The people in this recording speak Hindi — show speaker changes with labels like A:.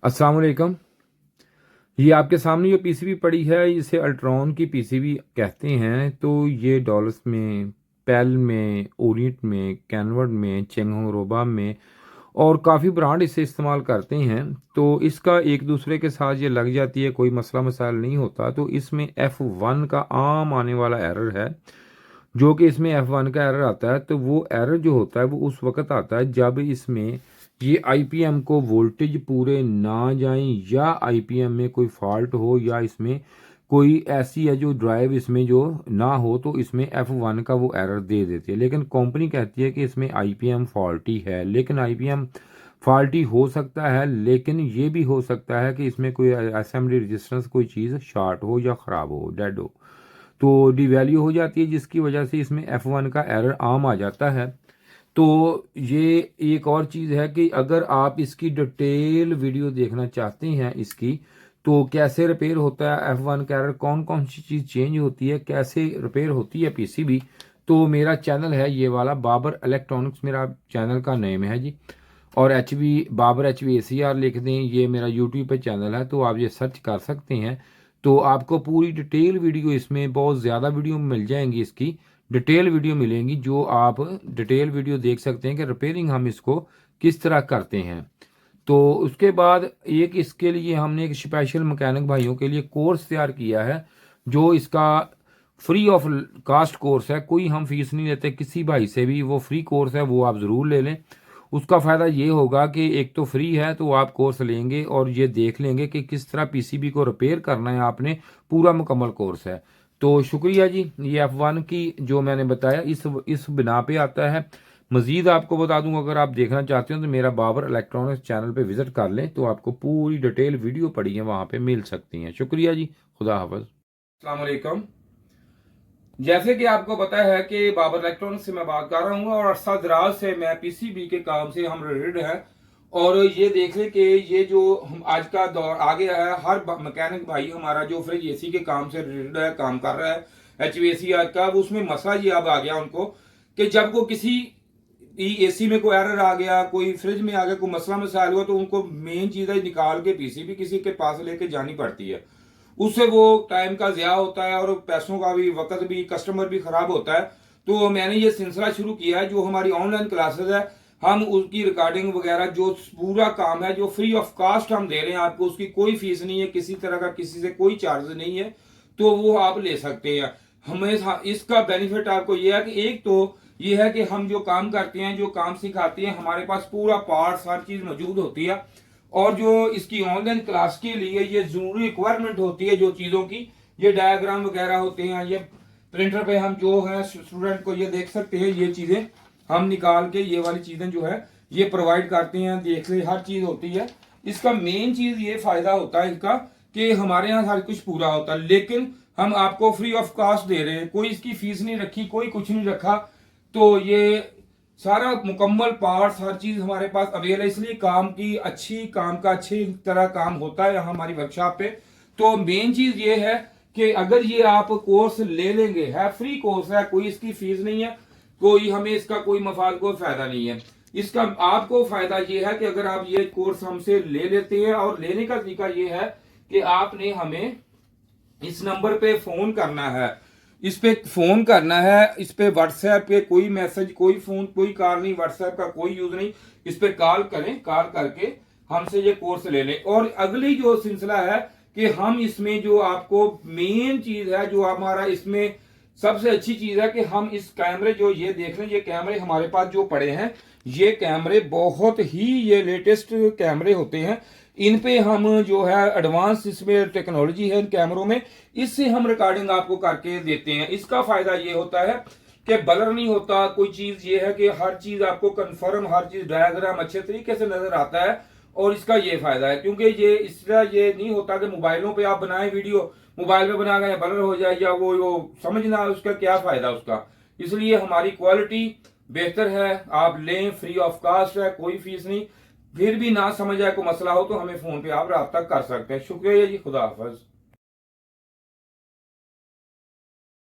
A: अस्सलाम वालेकुम। ये आपके सामने जो पीसीबी पड़ी है इसे अल्ट्रॉन की पीसीबी कहते हैं। तो ये डॉलर्स में, पेल में, ओरिएंट में, कैनवर्ड में, चेंगहोंगरोबा में और काफ़ी ब्रांड इसे इस्तेमाल करते हैं। तो इसका एक दूसरे के साथ ये लग जाती है, कोई मसला मसाइल नहीं होता। तो इसमें F1 का आम आने वाला एरर है, जो कि इसमें F1 का एरर आता है। तो वो एरर जो होता है वो उस वक्त आता है जब इसमें ये आईपीएम को वोल्टेज पूरे ना जाएं, या आईपीएम में कोई फॉल्ट हो, या इसमें कोई ऐसी है जो ड्राइव इसमें जो ना हो, तो इसमें F1 का वो एरर दे देती है। लेकिन कंपनी कहती है कि इसमें आईपीएम फॉल्टी है। लेकिन आईपीएम फॉल्टी हो सकता है, लेकिन ये भी हो सकता है कि इसमें कोई असेंबली रजिस्टेंस कोई चीज़ शॉर्ट हो या ख़राब हो, डेड हो, तो डिवैल्यू हो जाती है, जिसकी वजह से इसमें F1 का एरर आम आ जाता है। तो ये एक और चीज़ है कि अगर आप इसकी डिटेल वीडियो देखना चाहते हैं इसकी, तो कैसे रिपेयर होता है F1 का एरर, कौन कौन सी चीज़ चेंज होती है, कैसे रिपेयर होती है पीसीबी, तो मेरा चैनल है ये वाला बाबर इलेक्ट्रॉनिक्स, मेरा चैनल का नेम है जी। और बाबर HVACR लिख दें, ये मेरा यूट्यूब पे चैनल है, तो आप ये सर्च कर सकते हैं। तो आपको पूरी डिटेल वीडियो, इसमें बहुत ज़्यादा वीडियो मिल जाएंगी, इसकी डिटेल वीडियो मिलेंगी, जो आप डिटेल वीडियो देख सकते हैं कि रिपेयरिंग हम इसको किस तरह करते हैं। तो उसके बाद एक इसके लिए हमने एक स्पेशल मैकेनिक भाइयों के लिए कोर्स तैयार किया है, जो इसका फ्री ऑफ कास्ट कोर्स है। कोई हम फीस नहीं लेते किसी भाई से भी, वो फ्री कोर्स है, वो आप ज़रूर ले लें। उसका फ़ायदा ये होगा कि एक तो फ्री है, तो आप कोर्स लेंगे और ये देख लेंगे कि किस तरह पीसीबी को रिपेयर करना है, आपने पूरा मुकम्मल कोर्स है। तो शुक्रिया जी। ये F1 की जो मैंने बताया इस बिना पे आता है। मज़ीद आपको बता दूं, अगर आप देखना चाहते हो तो मेरा बाबर इलेक्ट्रॉनिक्स चैनल पे विज़िट कर लें, तो आपको पूरी डिटेल वीडियो पड़ी है वहाँ पे मिल सकती हैं। शुक्रिया जी। खुदा हाफ़िज़। अस्सलाम वालेकुम। जैसे कि आपको पता है कि बाबर इलेक्ट्रॉनिक्स से मैं बात कर रहा हूँ, और अरसा दराज से मैं पीसीबी के काम से हम रिलेटेड हैं। और ये देख लें कि ये जो हम आज का दौर आ गया है, हर मैकेनिक भाई हमारा जो फ्रिज एसी के काम से रिलेटेड है, काम कर रहा है HVACR का, वो उसमें मसला ये अब आ गया उनको कि जब को किसी एसी में कोई एरर आ गया, कोई फ्रिज में आ गया, कोई मसला मसाइल हुआ, तो उनको मेन चीज़ है निकाल के पीसीबी किसी के पास लेके जानी पड़ती है। उससे वो टाइम का ज़्या होता है और पैसों का भी, वक्त भी, कस्टमर भी खराब होता है। तो मैंने ये सिलसिला शुरू किया है, जो हमारी ऑनलाइन क्लासेस है, हम उसकी रिकॉर्डिंग वगैरह जो पूरा काम है, जो फ्री ऑफ कास्ट हम दे रहे हैं आपको, उसकी कोई फीस नहीं है, किसी तरह का किसी से कोई चार्ज नहीं है, तो वो आप ले सकते हैं। हमें इसका बेनिफिट आपको ये है कि एक तो ये है कि हम जो काम करते हैं, जो काम सिखाते हैं, हमारे पास पूरा पार्ट्स हर चीज मौजूद होती है। और जो इसकी ऑनलाइन क्लास के लिए ये जरूरी रिक्वायरमेंट होती है जो चीजों की, ये डायग्राम वगैरह होते हैं, ये प्रिंटर पे हम जो है स्टूडेंट को ये देख सकते हैं, ये चीजें हम निकाल के ये वाली चीजें जो है ये प्रोवाइड करते हैं, देख ले हर चीज होती है। इसका मेन चीज ये फायदा होता है इसका कि हमारे यहाँ हर कुछ पूरा होता है, लेकिन हम आपको फ्री ऑफ कॉस्ट दे रहे हैं, कोई इसकी फीस नहीं रखी, कोई कुछ नहीं रखा। तो ये सारा मुकम्मल पार्ट्स हर चीज हमारे पास अवेलेबल है, इसलिए काम का अच्छी तरह काम होता है यहाँ हमारी वर्कशॉप पे। तो मेन चीज ये है कि अगर ये आप कोर्स ले लेंगे, है फ्री कोर्स है, कोई इसकी फीस नहीं है, कोई हमें इसका कोई मफाद कोई फायदा नहीं है। इसका आपको फायदा ये है कि अगर आप ये कोर्स हमसे ले लेते हैं, और लेने का तरीका ये है कि आपने हमें इस नंबर पे फोन करना है, इस पे फोन करना है, इस पे व्हाट्सएप पे कोई मैसेज, कोई फोन, कोई कॉल नहीं, व्हाट्सएप का कोई यूज नहीं, इस पे कॉल करें, कॉल करके हमसे ये कोर्स ले लें। और अगली जो सिलसिला है कि हम इसमें जो आपको मेन चीज है, जो हमारा इसमें सबसे अच्छी चीज है कि हम इस कैमरे जो ये देख लें, ये कैमरे हमारे पास जो पड़े हैं, ये कैमरे बहुत ही ये लेटेस्ट कैमरे होते हैं। इन पे हम जो है एडवांस इसमें टेक्नोलॉजी है इन कैमरों में, इससे हम रिकॉर्डिंग आपको करके देते हैं। इसका फायदा ये होता है कि ब्लर नहीं होता, कोई चीज ये है कि हर चीज आपको कंफर्म, हर चीज डायग्राम अच्छे तरीके से नजर आता है। और इसका ये फायदा है क्योंकि ये इस तरह ये नहीं होता कि मोबाइलों पे आप बनाए वीडियो, मोबाइल पे बना गए ब्लर हो जाए, या वो समझ ना उसका क्या फायदा उसका। इसलिए हमारी क्वालिटी बेहतर है, आप लें, फ्री ऑफ कॉस्ट है, कोई फीस नहीं। फिर भी ना समझ आए, कोई मसला हो तो हमें फोन पे आप रब्ता कर सकते हैं। शुक्रिया जी। खुदा हाफिज।